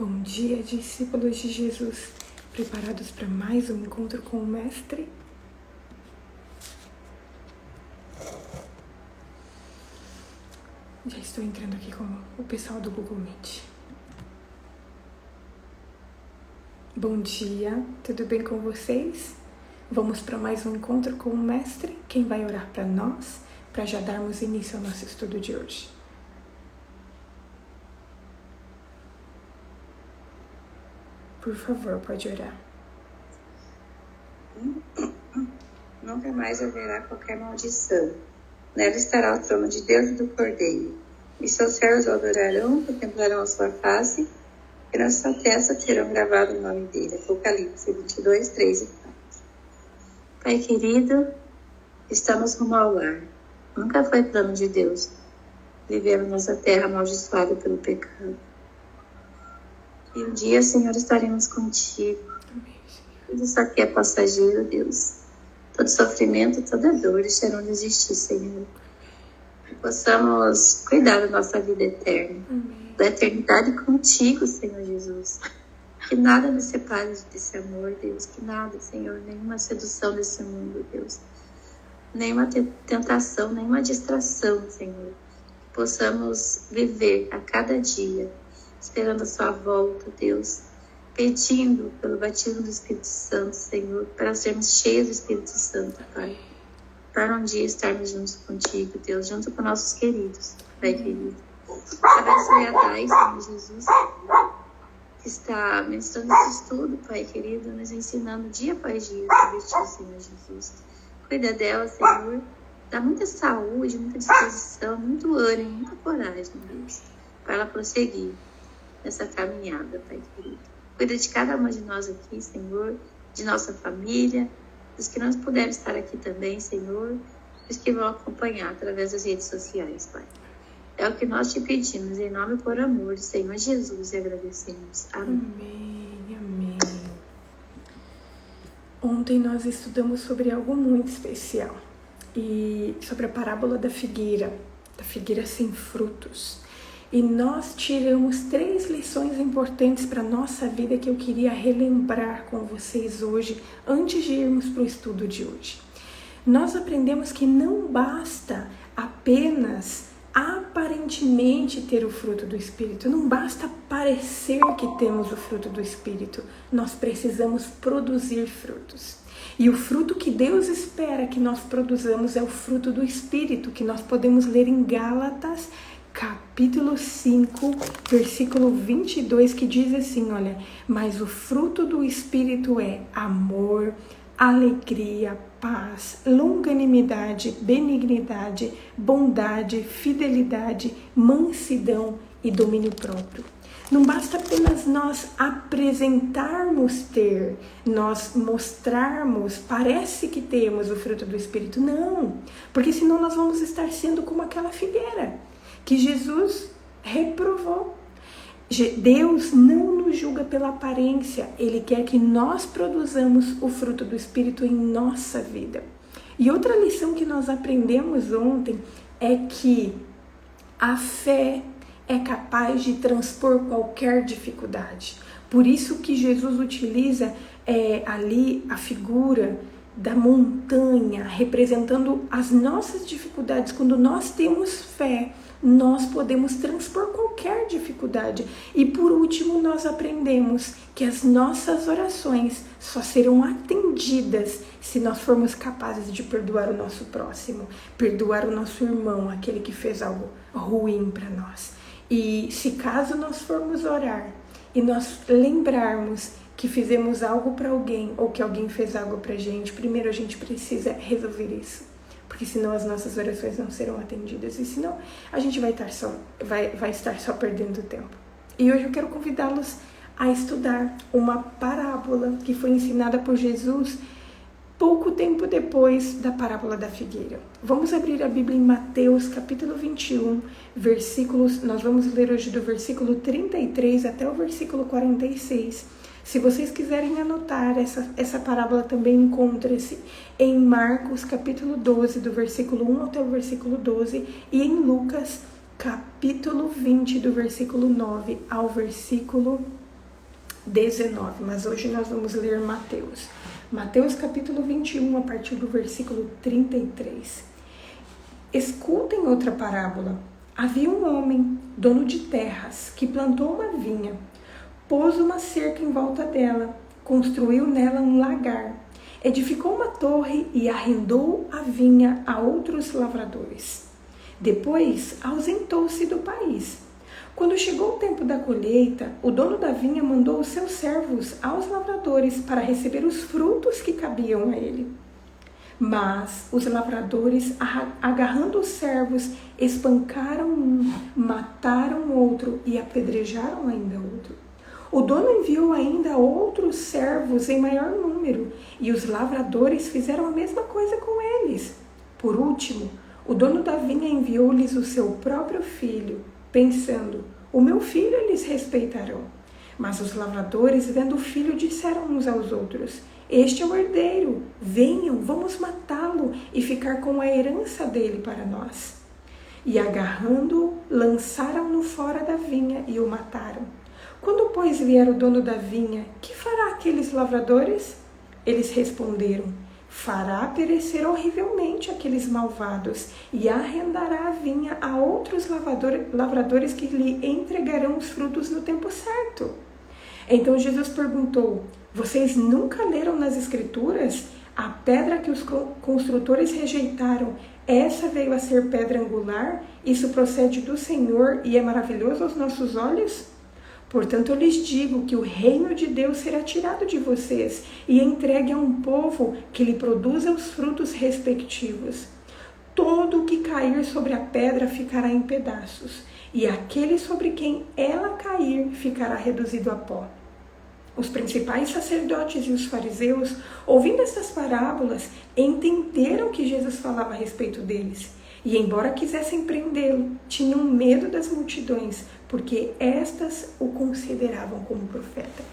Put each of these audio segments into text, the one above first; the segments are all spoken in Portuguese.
Bom dia, discípulos de Jesus, preparados para mais um encontro com o Mestre? Já estou entrando aqui com o pessoal do Google Meet. Bom dia, tudo bem com vocês? Vamos para mais um encontro com o Mestre. Quem vai orar para nós, para já darmos início ao nosso estudo de hoje? Por favor, pode orar. Nunca mais haverá qualquer maldição. Nela estará o trono de Deus e do Cordeiro. E seus servos o adorarão, contemplarão a sua face, e na sua testa terão gravado o nome dele. Apocalipse 22, 3 e 4. Pai querido, estamos rumo ao lar. Nunca foi plano de Deus vivemos nessa terra amaldiçoada pelo pecado. E um dia, Senhor, estaremos contigo. Tudo isso aqui é passageiro, Deus. Todo sofrimento, toda dor deixarão de existir, Senhor. Que possamos cuidar da nossa vida eterna. Da eternidade contigo, Senhor Jesus. Que nada nos separe desse amor, Deus. Que nada, Senhor, nenhuma sedução desse mundo, Deus. Nenhuma tentação, nenhuma distração, Senhor. Que possamos viver a cada dia esperando a sua volta, Deus, pedindo pelo batismo do Espírito Santo, Senhor, para sermos cheios do Espírito Santo, Pai, para um dia estarmos juntos contigo, Deus, junto com nossos queridos, Pai querido. Abençoe a Dai, Senhor Jesus, que está ministrando esse estudo, Pai querido, nos ensinando dia após dia sobre ti, Senhor Jesus. Cuida dela, Senhor, dá muita saúde, muita disposição, muito ânimo, muita coragem, Deus, para ela prosseguir nessa caminhada, Pai querido. Cuida de cada uma de nós aqui, Senhor, de nossa família, dos que não puderam estar aqui também, Senhor, dos que vão acompanhar através das redes sociais, Pai. É o que nós te pedimos, em nome e por amor do Senhor Jesus, e agradecemos. Amém. Amém, amém. Ontem nós estudamos sobre algo muito especial, e sobre a parábola da figueira sem frutos. E nós tiramos 3 lições importantes para a nossa vida que eu queria relembrar com vocês hoje, antes de irmos para o estudo de hoje. Nós aprendemos que não basta apenas aparentemente ter o fruto do Espírito, não basta parecer que temos o fruto do Espírito, nós precisamos produzir frutos. E o fruto que Deus espera que nós produzamos é o fruto do Espírito, que nós podemos ler em Gálatas, capítulo 5, versículo 22, que diz assim, olha, mas o fruto do Espírito é amor, alegria, paz, longanimidade, benignidade, bondade, fidelidade, mansidão e domínio próprio. Não basta apenas nós apresentarmos ter, nós mostrarmos, parece que temos o fruto do Espírito. Não, porque senão nós vamos estar sendo como aquela figueira que Jesus reprovou. Deus não nos julga pela aparência, Ele quer que nós produzamos o fruto do Espírito em nossa vida. E outra lição que nós aprendemos ontem é que a fé é capaz de transpor qualquer dificuldade. Por isso que Jesus utiliza ali a figura da montanha, representando as nossas dificuldades. Quando nós temos fé, nós podemos transpor qualquer dificuldade. E por último, nós aprendemos que as nossas orações só serão atendidas se nós formos capazes de perdoar o nosso próximo, perdoar o nosso irmão, aquele que fez algo ruim para nós. E se caso nós formos orar e nós lembrarmos que fizemos algo para alguém ou que alguém fez algo para a gente, primeiro a gente precisa resolver isso, porque senão as nossas orações não serão atendidas e senão a gente vai estar só perdendo tempo. E hoje eu quero convidá-los a estudar uma parábola que foi ensinada por Jesus pouco tempo depois da parábola da figueira. Vamos abrir a Bíblia em Mateus capítulo 21, versículos, nós vamos ler hoje do versículo 33 até o versículo 46. Se vocês quiserem anotar, essa parábola também encontra-se em Marcos capítulo 12, do versículo 1 até o versículo 12, e em Lucas capítulo 20, do versículo 9 ao versículo 19, mas hoje nós vamos ler Mateus. Mateus capítulo 21, a partir do versículo 33. Escutem outra parábola. Havia um homem, dono de terras, que plantou uma vinha, pôs uma cerca em volta dela, construiu nela um lagar, edificou uma torre e arrendou a vinha a outros lavradores. Depois ausentou-se do país. Quando chegou o tempo da colheita, o dono da vinha mandou os seus servos aos lavradores para receber os frutos que cabiam a ele. Mas os lavradores, agarrando os servos, espancaram um, mataram outro e apedrejaram ainda outro. O dono enviou ainda outros servos em maior número, e os lavradores fizeram a mesma coisa com eles. Por último, o dono da vinha enviou-lhes o seu próprio filho, pensando: o meu filho eles respeitarão. Mas os lavradores, vendo o filho, disseram uns aos outros: este é o herdeiro, venham, vamos matá-lo e ficar com a herança dele para nós. E agarrando-o, lançaram-no fora da vinha e o mataram. Quando, pois, vier o dono da vinha, que fará aqueles lavradores? Eles responderam: fará perecer horrivelmente aqueles malvados e arrendará a vinha a outros lavradores que lhe entregarão os frutos no tempo certo. Então Jesus perguntou: vocês nunca leram nas Escrituras? A pedra que os construtores rejeitaram, essa veio a ser pedra angular? Isso procede do Senhor e é maravilhoso aos nossos olhos? Portanto, eu lhes digo que o reino de Deus será tirado de vocês e entregue a um povo que lhe produza os frutos respectivos. Todo o que cair sobre a pedra ficará em pedaços, e aquele sobre quem ela cair ficará reduzido a pó. Os principais sacerdotes e os fariseus, ouvindo essas parábolas, entenderam que Jesus falava a respeito deles. E embora quisessem prendê-lo, tinham medo das multidões, porque estas o consideravam como profeta.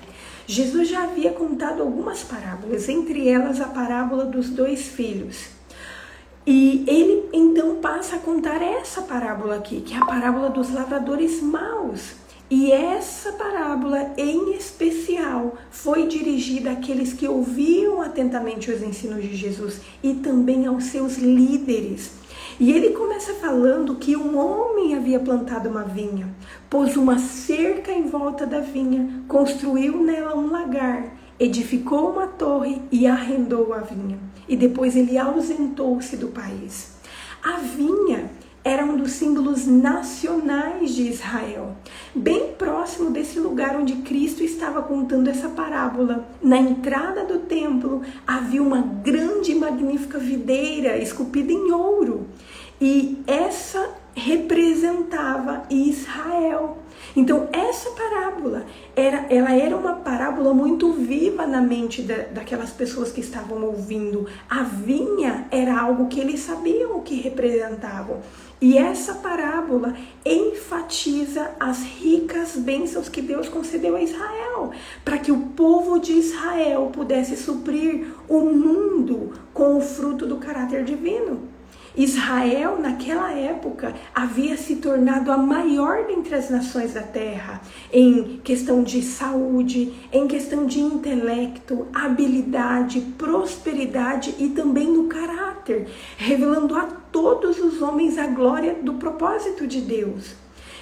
Jesus já havia contado algumas parábolas, entre elas a parábola dos 2 filhos. E ele então passa a contar essa parábola aqui, que é a parábola dos lavradores maus. E essa parábola, em especial, foi dirigida àqueles que ouviam atentamente os ensinos de Jesus e também aos seus líderes. E ele começa falando que um homem havia plantado uma vinha, pôs uma cerca em volta da vinha, construiu nela um lagar, edificou uma torre e arrendou a vinha. E depois ele ausentou-se do país. A vinha era um dos símbolos nacionais de Israel, bem próximo desse lugar onde Cristo estava contando essa parábola. Na entrada do templo havia uma grande e magnífica videira esculpida em ouro, e essa representava Israel. Então essa parábola ela era uma parábola muito viva na mente daquelas pessoas que estavam ouvindo. A vinha era algo que eles sabiam o que representavam. E essa parábola enfatiza as ricas bênçãos que Deus concedeu a Israel, para que o povo de Israel pudesse suprir o mundo com o fruto do caráter divino. Israel, naquela época, havia se tornado a maior dentre as nações da terra, em questão de saúde, em questão de intelecto, habilidade, prosperidade e também no caráter, revelando a todos os homens a glória do propósito de Deus.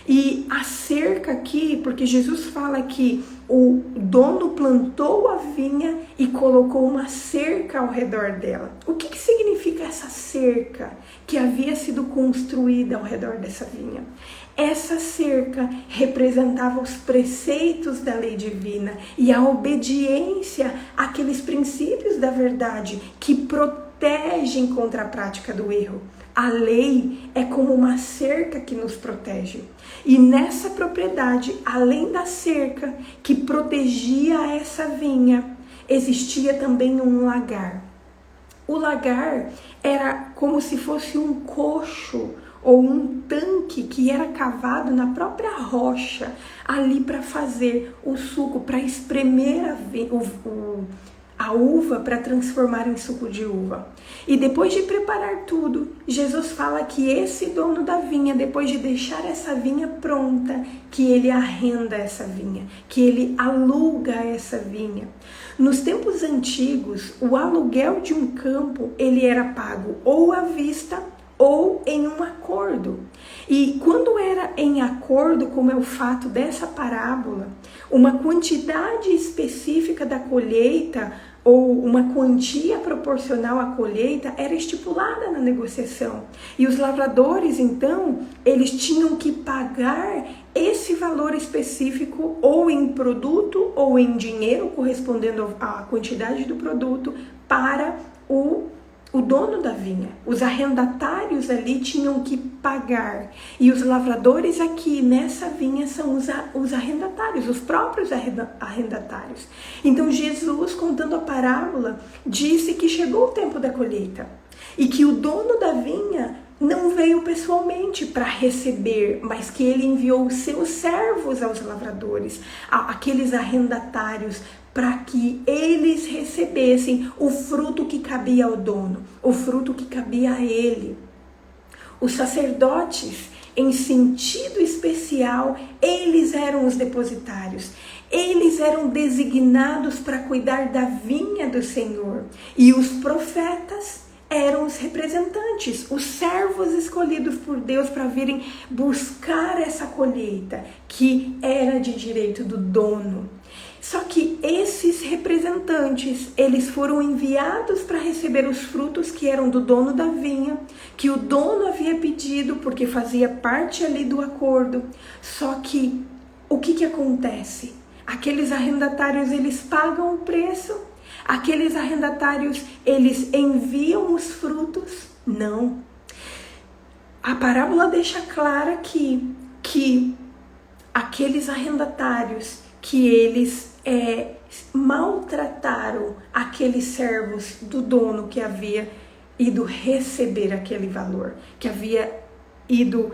E a cerca aqui, porque Jesus fala que o dono plantou a vinha e colocou uma cerca ao redor dela. O que significa essa cerca que havia sido construída ao redor dessa vinha? Essa cerca representava os preceitos da lei divina e a obediência àqueles princípios da verdade que protegem contra a prática do erro. A lei é como uma cerca que nos protege. E nessa propriedade, além da cerca que protegia essa vinha, existia também um lagar. O lagar era como se fosse um coxo ou um tanque que era cavado na própria rocha ali para fazer o suco, para espremer a uva para transformar em suco de uva. E depois de preparar tudo, Jesus fala que esse dono da vinha, depois de deixar essa vinha pronta, que ele arrenda essa vinha, que ele aluga essa vinha. Nos tempos antigos, o aluguel de um campo, ele era pago ou à vista ou em um acordo. E quando era em acordo, como é o fato dessa parábola, uma quantidade específica da colheita ou uma quantia proporcional à colheita era estipulada na negociação. E os lavradores, então, eles tinham que pagar esse valor específico ou em produto ou em dinheiro, correspondendo à quantidade do produto, para o dono da vinha. Os arrendatários ali tinham que pagar. E os lavradores aqui nessa vinha são os arrendatários, os próprios arrendatários. Então Jesus, contando a parábola, disse que chegou o tempo da colheita e que o dono da vinha não veio pessoalmente para receber, mas que ele enviou os seus servos aos lavradores, aqueles arrendatários, para que eles recebessem o fruto que cabia ao dono, o fruto que cabia a ele. Os sacerdotes, em sentido especial, eles eram os depositários. Eles eram designados para cuidar da vinha do Senhor. E os profetas eram os representantes, os servos escolhidos por Deus para virem buscar essa colheita que era de direito do dono. Só que esses representantes, eles foram enviados para receber os frutos que eram do dono da vinha, que o dono havia pedido porque fazia parte ali do acordo. Só que o que acontece? Aqueles arrendatários, eles pagam o preço? Aqueles arrendatários, eles enviam os frutos? Não. A parábola deixa clara aqui que aqueles arrendatários, que eles maltrataram aqueles servos do dono que havia ido receber aquele valor, que havia ido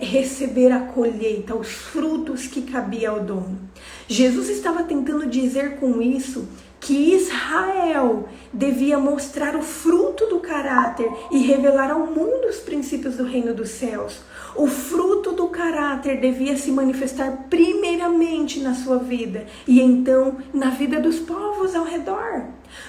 receber a colheita, os frutos que cabia ao dono. Jesus estava tentando dizer com isso que Israel devia mostrar o fruto do caráter e revelar ao mundo os princípios do reino dos céus. O fruto do caráter devia se manifestar primeiramente na sua vida e então na vida dos povos ao redor.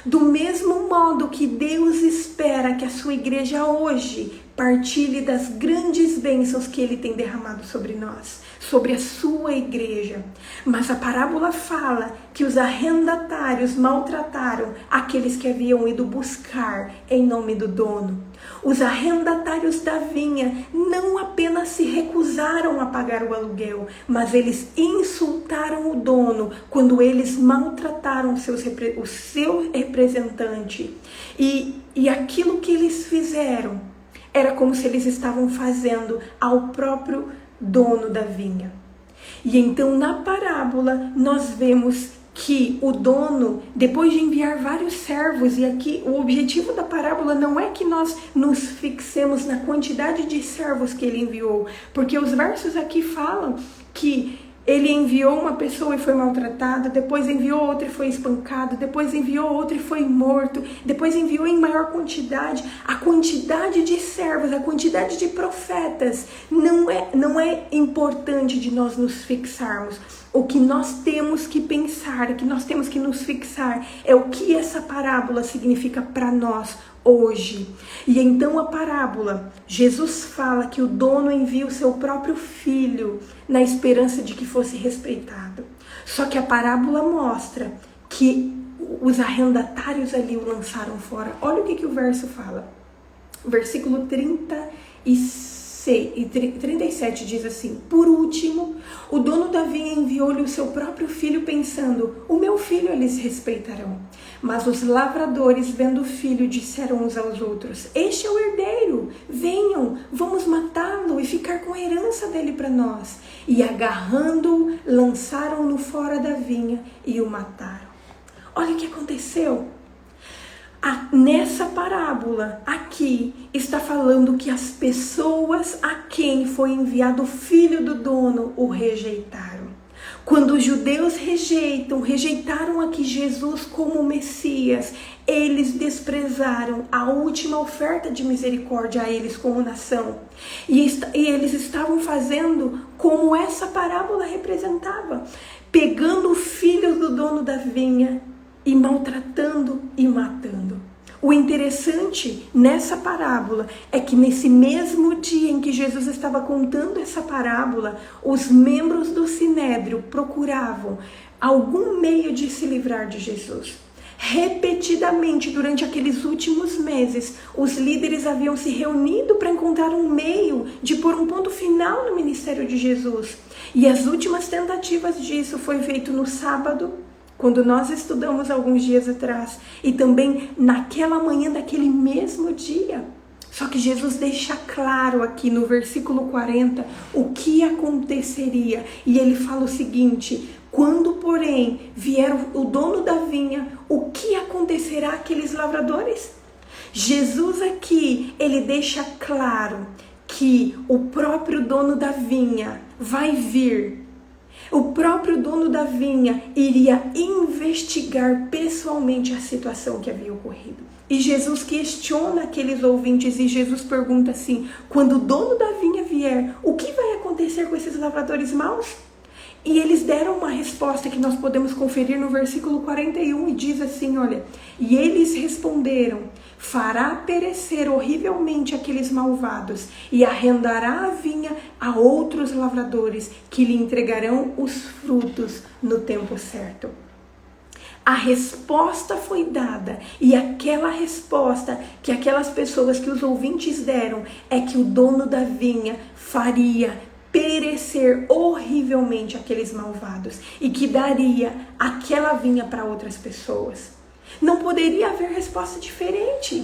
Do mesmo modo que Deus espera que a sua igreja hoje partilhe das grandes bênçãos que Ele tem derramado sobre nós, sobre a sua igreja. Mas a parábola fala que os arrendatários maltrataram aqueles que haviam ido buscar em nome do dono. Os arrendatários da vinha não apenas se recusaram a pagar o aluguel, mas eles insultaram o dono quando eles maltrataram o seu representante. E aquilo que eles fizeram era como se eles estavam fazendo ao próprio dono da vinha. E então na parábola nós vemos que o dono, depois de enviar vários servos, e aqui o objetivo da parábola não é que nós nos fixemos na quantidade de servos que ele enviou, porque os versos aqui falam que ele enviou uma pessoa e foi maltratada, depois enviou outra e foi espancado, depois enviou outra e foi morto, depois enviou em maior quantidade. A quantidade de servos, a quantidade de profetas não é importante de nós nos fixarmos. O que nós temos que pensar, o que nós temos que nos fixar é o que essa parábola significa para nós hoje. E então a parábola, Jesus fala que o dono envia o seu próprio filho na esperança de que fosse respeitado. Só que a parábola mostra que os arrendatários ali o lançaram fora. Olha o que o verso fala. Versículo 37 diz assim: por último, o dono da vinha enviou-lhe o seu próprio filho pensando, o meu filho eles respeitarão. Mas os lavradores, vendo o filho, disseram uns aos outros, este é o herdeiro, venham, vamos matá-lo e ficar com a herança dele para nós. E agarrando-o, lançaram-no fora da vinha e o mataram. Olha o que aconteceu. Nessa parábola aqui está falando que as pessoas a quem foi enviado o filho do dono o rejeitaram. Quando os judeus rejeitaram aqui Jesus como Messias, eles desprezaram a última oferta de misericórdia a eles como nação. E eles estavam fazendo como essa parábola representava, pegando o filho do dono da vinha e maltratando e matando. O interessante nessa parábola é que nesse mesmo dia em que Jesus estava contando essa parábola, os membros do Sinédrio procuravam algum meio de se livrar de Jesus. Repetidamente, durante aqueles últimos meses, os líderes haviam se reunido para encontrar um meio de pôr um ponto final no ministério de Jesus. E as últimas tentativas disso foi feito no sábado, quando nós estudamos alguns dias atrás, e também naquela manhã daquele mesmo dia. Só que Jesus deixa claro aqui no versículo 40 o que aconteceria. E ele fala o seguinte: quando, porém, vier o dono da vinha, o que acontecerá àqueles lavradores? Jesus aqui, ele deixa claro que o próprio dono da vinha vai vir. O próprio dono da vinha iria investigar pessoalmente a situação que havia ocorrido. E Jesus questiona aqueles ouvintes e Jesus pergunta assim: quando o dono da vinha vier, o que vai acontecer com esses lavradores maus? E eles deram uma resposta que nós podemos conferir no versículo 41 e diz assim, olha: e eles responderam: fará perecer horrivelmente aqueles malvados e arrendará a vinha a outros lavradores que lhe entregarão os frutos no tempo certo. A resposta foi dada, e aquela resposta que aquelas pessoas, que os ouvintes deram, é que o dono da vinha faria perecer horrivelmente aqueles malvados e que daria aquela vinha para outras pessoas. Não poderia haver resposta diferente.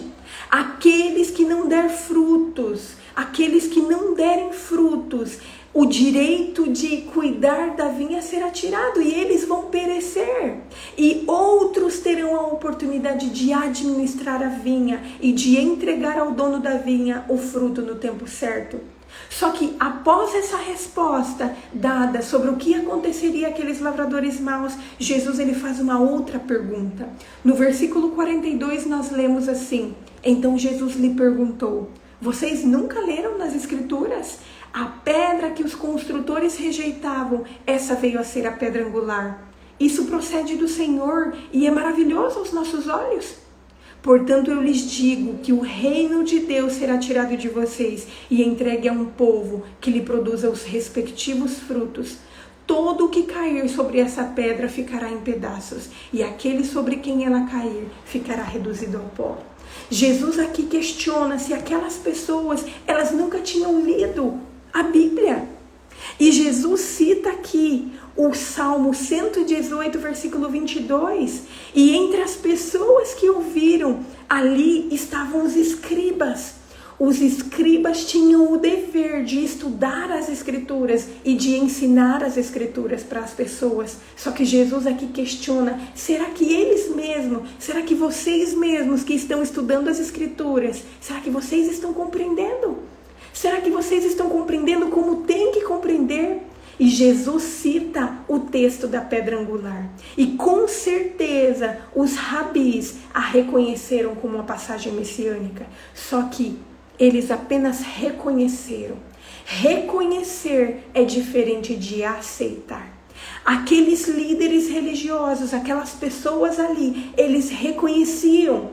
Aqueles que não der frutos, aqueles que não derem frutos, o direito de cuidar da vinha será tirado e eles vão perecer. E outros terão a oportunidade de administrar a vinha e de entregar ao dono da vinha o fruto no tempo certo. Só que após essa resposta dada sobre o que aconteceria àqueles lavradores maus, Jesus ele faz uma outra pergunta. No versículo 42 nós lemos assim: então Jesus lhe perguntou: vocês nunca leram nas escrituras? A pedra que os construtores rejeitavam, essa veio a ser a pedra angular. Isso procede do Senhor e é maravilhoso aos nossos olhos. Portanto, eu lhes digo que o reino de Deus será tirado de vocês e entregue a um povo que lhe produza os respectivos frutos. Todo o que cair sobre essa pedra ficará em pedaços, e aquele sobre quem ela cair ficará reduzido ao pó. Jesus aqui questiona se aquelas pessoas, elas nunca tinham lido a Bíblia. E Jesus cita aqui o Salmo 118, versículo 22. E entre as pessoas que ouviram, ali estavam os escribas. Os escribas tinham o dever de estudar as escrituras e de ensinar as escrituras para as pessoas. Só que Jesus aqui questiona: será que eles mesmos, será que vocês mesmos que estão estudando as escrituras, será que vocês estão compreendendo? Será que vocês estão compreendendo como tem que compreender? E Jesus cita o texto da pedra angular. E com certeza os rabis a reconheceram como uma passagem messiânica. Só que eles apenas reconheceram. Reconhecer é diferente de aceitar. Aqueles líderes religiosos, aquelas pessoas ali, eles reconheciam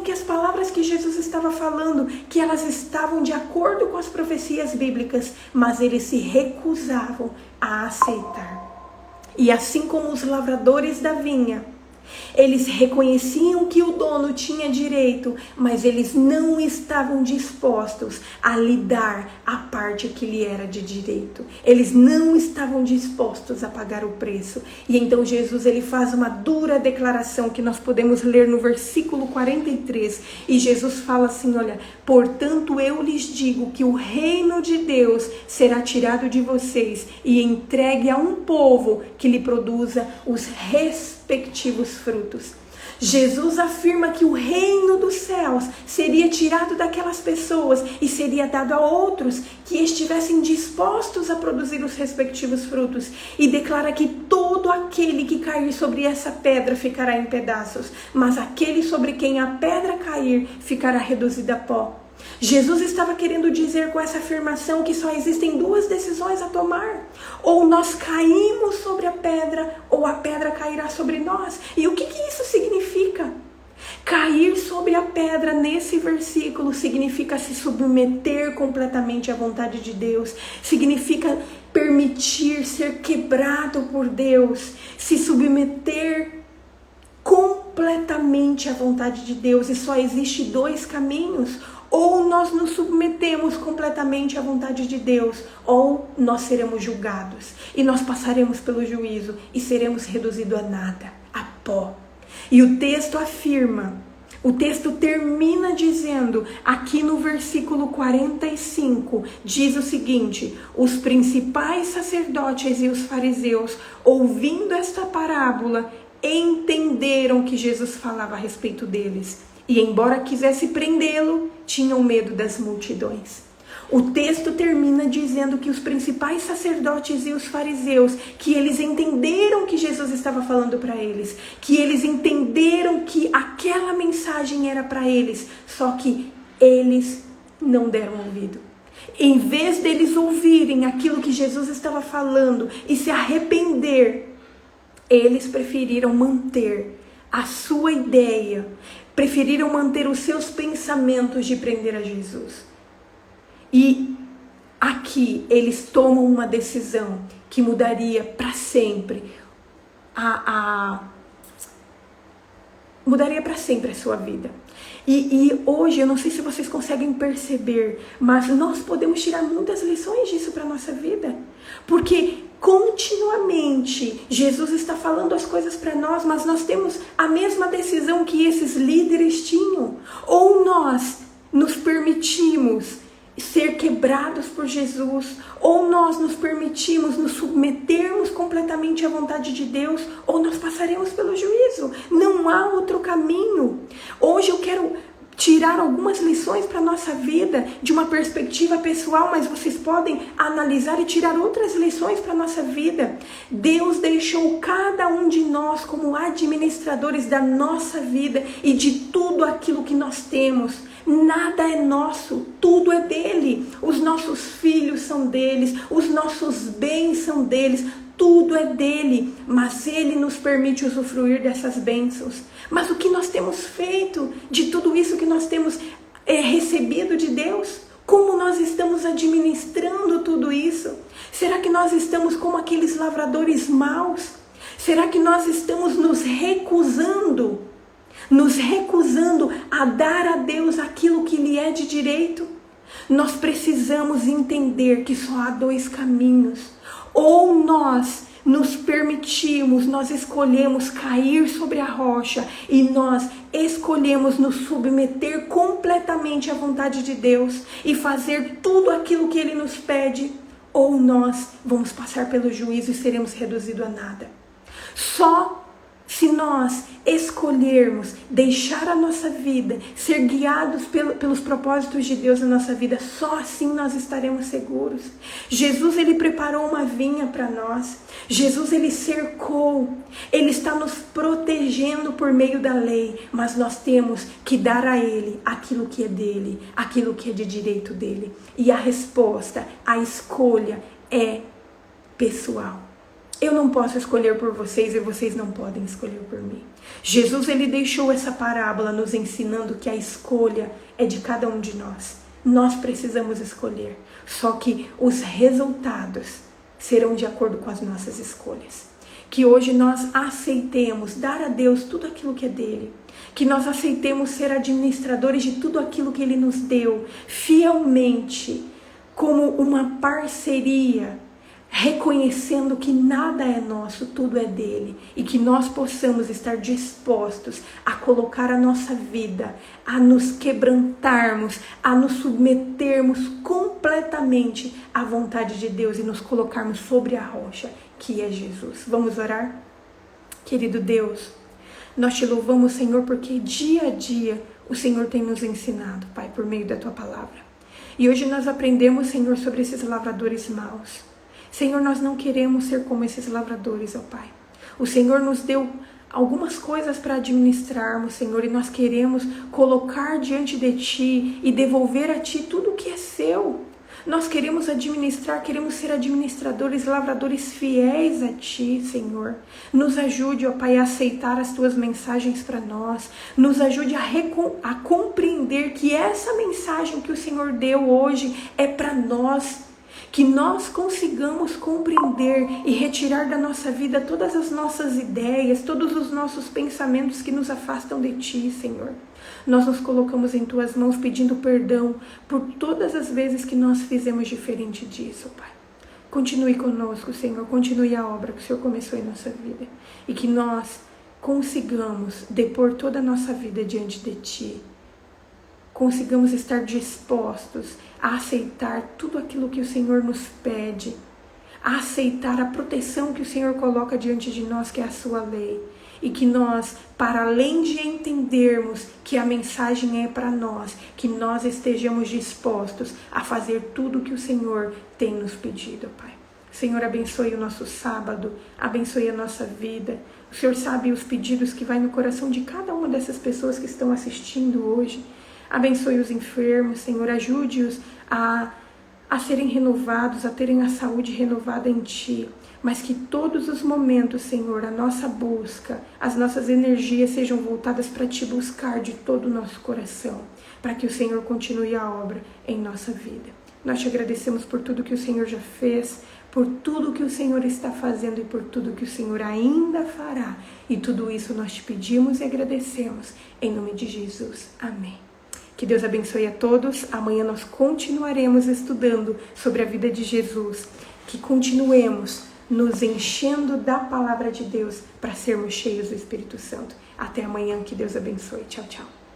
que as palavras que Jesus estava falando, que elas estavam de acordo com as profecias bíblicas, mas eles se recusavam a aceitar. E assim como os lavradores da vinha, eles reconheciam que o dono tinha direito, mas eles não estavam dispostos a lhe dar a parte que lhe era de direito. Eles não estavam dispostos a pagar o preço. E então Jesus ele faz uma dura declaração que nós podemos ler no versículo 43. E Jesus fala assim, olha: portanto eu lhes digo que o reino de Deus será tirado de vocês e entregue a um povo que lhe produza os respectivos frutos. Jesus afirma que o reino dos céus seria tirado daquelas pessoas e seria dado a outros que estivessem dispostos a produzir os respectivos frutos. E declara que todo aquele que cair sobre essa pedra ficará em pedaços, mas aquele sobre quem a pedra cair ficará reduzido a pó. Jesus estava querendo dizer com essa afirmação que só existem duas decisões a tomar. Ou nós caímos sobre a pedra, ou a pedra cairá sobre nós. E o que isso significa? Cair sobre a pedra nesse versículo significa se submeter completamente à vontade de Deus. Significa permitir ser quebrado por Deus. Se submeter completamente à vontade de Deus. E só existe dois caminhos. Ou nós nos submetemos completamente à vontade de Deus, ou nós seremos julgados. E nós passaremos pelo juízo e seremos reduzidos a nada, a pó. E o texto afirma, o texto termina dizendo, aqui no versículo 45, diz o seguinte: os principais sacerdotes e os fariseus, ouvindo esta parábola, entenderam que Jesus falava a respeito deles. E embora quisesse prendê-lo, tinham medo das multidões. O texto termina dizendo que os principais sacerdotes e os fariseus, que eles entenderam que Jesus estava falando para eles, que eles entenderam que aquela mensagem era para eles, só que eles não deram ouvido. Em vez deles ouvirem aquilo que Jesus estava falando e se arrepender, eles preferiram manter a sua ideia, preferiram manter os seus pensamentos de prender a Jesus. E aqui eles tomam uma decisão que mudaria para sempre mudaria para sempre a sua vida. E hoje, eu não sei se vocês conseguem perceber, mas nós podemos tirar muitas lições disso para a nossa vida. Porque continuamente Jesus está falando as coisas para nós, mas nós temos a mesma decisão que esses líderes tinham. Ou nós nos permitimos ser quebrados por Jesus, ou nós nos permitimos nos submetermos completamente à vontade de Deus, ou nós passaremos pelo juízo. Não há outro caminho. Hoje eu quero tirar algumas lições para a nossa vida de uma perspectiva pessoal, mas vocês podem analisar e tirar outras lições para a nossa vida. Deus deixou cada um de nós como administradores da nossa vida e de tudo aquilo que nós temos. Nada é nosso, tudo é dele. Os nossos filhos são deles, os nossos bens são deles, tudo é dele, mas ele nos permite usufruir dessas bênçãos. Mas o que nós temos feito de tudo isso que nós temos recebido de Deus? Como nós estamos administrando tudo isso? Será que nós estamos como aqueles lavradores maus? Será que nós estamos nos recusando a dar a Deus aquilo que lhe é de direito? Nós precisamos entender que só há dois caminhos. Ou nós nos permitimos, nós escolhemos cair sobre a rocha e nós escolhemos nos submeter completamente à vontade de Deus e fazer tudo aquilo que Ele nos pede, ou nós vamos passar pelo juízo e seremos reduzidos a nada. Só se nós escolhermos deixar a nossa vida, ser guiados pelos propósitos de Deus na nossa vida, só assim nós estaremos seguros. Jesus, Ele preparou uma vinha para nós. Jesus, Ele cercou. Ele está nos protegendo por meio da lei, mas nós temos que dar a Ele aquilo que é dele, aquilo que é de direito dele. E a resposta, a escolha é pessoal. Eu não posso escolher por vocês e vocês não podem escolher por mim. Jesus, Ele deixou essa parábola nos ensinando que a escolha é de cada um de nós. Nós precisamos escolher. Só que os resultados serão de acordo com as nossas escolhas. Que hoje nós aceitemos dar a Deus tudo aquilo que é dele. Que nós aceitemos ser administradores de tudo aquilo que Ele nos deu, fielmente, como uma parceria, reconhecendo que nada é nosso, tudo é dele, e que nós possamos estar dispostos a colocar a nossa vida, a nos quebrantarmos, a nos submetermos completamente à vontade de Deus e nos colocarmos sobre a rocha, que é Jesus. Vamos orar? Querido Deus, Nós te louvamos, Senhor, porque dia a dia o Senhor tem nos ensinado, Pai, por meio da Tua palavra. E hoje nós aprendemos, Senhor, sobre esses lavradores maus. Senhor, nós não queremos ser como esses lavradores, ó Pai. O Senhor nos deu algumas coisas para administrarmos, Senhor, e nós queremos colocar diante de Ti e devolver a Ti tudo o que é seu. Nós queremos administrar, queremos ser administradores, lavradores fiéis a Ti, Senhor. Nos ajude, ó Pai, a aceitar as Tuas mensagens para nós. Nos ajude a compreender que essa mensagem que o Senhor deu hoje é para nós. Que nós consigamos compreender e retirar da nossa vida todas as nossas ideias, todos os nossos pensamentos que nos afastam de Ti, Senhor. Nós nos colocamos em Tuas mãos pedindo perdão por todas as vezes que nós fizemos diferente disso, Pai. Continue conosco, Senhor, continue a obra que o Senhor começou em nossa vida. E que nós consigamos depor toda a nossa vida diante de Ti. Consigamos estar dispostos a aceitar tudo aquilo que o Senhor nos pede, a aceitar a proteção que o Senhor coloca diante de nós, que é a Sua lei, e que nós, para além de entendermos que a mensagem é para nós, que nós estejamos dispostos a fazer tudo o que o Senhor tem nos pedido, Pai. Senhor, abençoe o nosso sábado, abençoe a nossa vida. O Senhor sabe os pedidos que vai no coração de cada uma dessas pessoas que estão assistindo hoje. Abençoe os enfermos, Senhor, ajude-os a serem renovados, a terem a saúde renovada em Ti. Mas que todos os momentos, Senhor, a nossa busca, as nossas energias sejam voltadas para Te buscar de todo o nosso coração, para que o Senhor continue a obra em nossa vida. Nós Te agradecemos por tudo que o Senhor já fez, por tudo que o Senhor está fazendo e por tudo que o Senhor ainda fará. E tudo isso nós Te pedimos e agradecemos, em nome de Jesus. Amém. Que Deus abençoe a todos. Amanhã nós continuaremos estudando sobre a vida de Jesus. Que continuemos nos enchendo da palavra de Deus para sermos cheios do Espírito Santo. Até amanhã, que Deus abençoe. Tchau, tchau.